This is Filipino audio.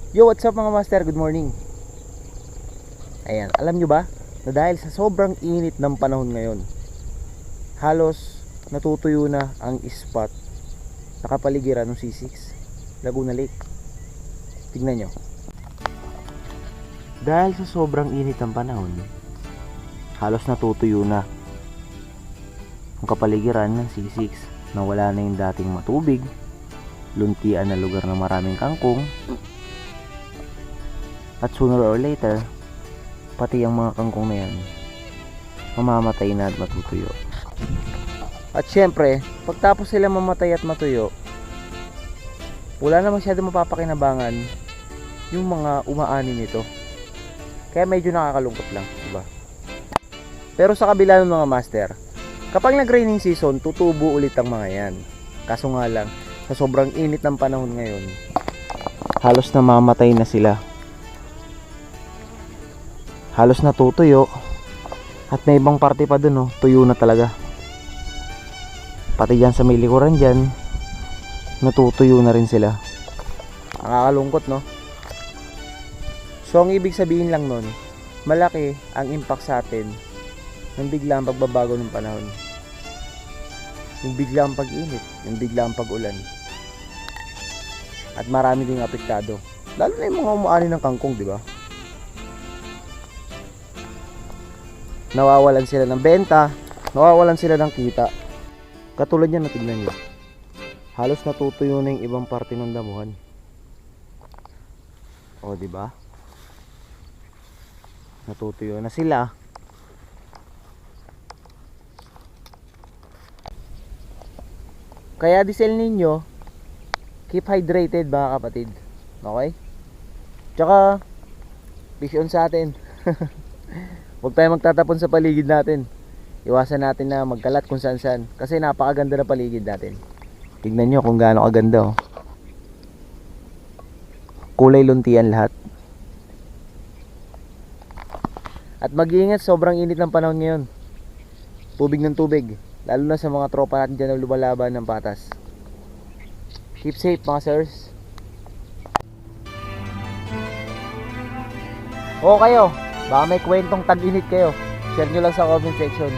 Yo, what's up mga master? Good morning. Ayan, alam nyo ba na dahil sa sobrang init ng panahon ngayon, halos natutuyo na ang spot na kapaligiran ng C6 Laguna Lake. Tignan nyo. Dahil sa sobrang init ng panahon, halos natutuyo na ang kapaligiran ng C6 na wala na yung dating matubig, luntian na lugar na maraming kangkong. At sooner or later, pati ang mga kangkong na yan mamamatay na at matutuyo. At syempre, pagtapos sila mamatay at matuyo, wala na masyado mapapakinabangan yung mga umaani nito. Kaya medyo nakakalungkot lang, diba? Pero sa kabila ng mga master, kapag nag-raining season, tutubo ulit ang mga yan. Kaso nga lang, sa sobrang init ng panahon ngayon, halos namamatay na sila. Halos natutuyo. At may ibang parte pa dun, oh, tuyo na talaga. Pati dyan sa may likuran dyan, natutuyo na rin sila. Nakakalungkot, no? So ang ibig sabihin lang nun, malaki ang impact sa atin ng biglang pagbabago ng panahon, yung biglang pag-init, yung biglang pag-ulan. At marami ding apektado, lalo na yung mga umuani ng kangkong, di ba? Nawawalan sila ng benta, nawawalan sila ng kita. Katulad yan, natignan nyo, halos natutuyo na yung ibang parte ng damuhan. O, di ba? Natutuyo na sila. Kaya this El Nino, keep hydrated mga kapatid. Okay? Tsaka fish on sa atin. Huwag tayo magtatapon sa paligid natin. Iwasan natin na magkalat kung saan saan, kasi napakaganda na paligid natin. Tignan nyo kung gaano kaganda, oh. Kulay luntian lahat. At mag-iingat, sobrang init ng panahon ngayon. Tubig ng tubig, lalo na sa mga tropa natin dyan na lumalaban ng patas. Keep safe mga sirs. O kayo, baka may kwentong tag-init kayo, share nyo lang sa comment section.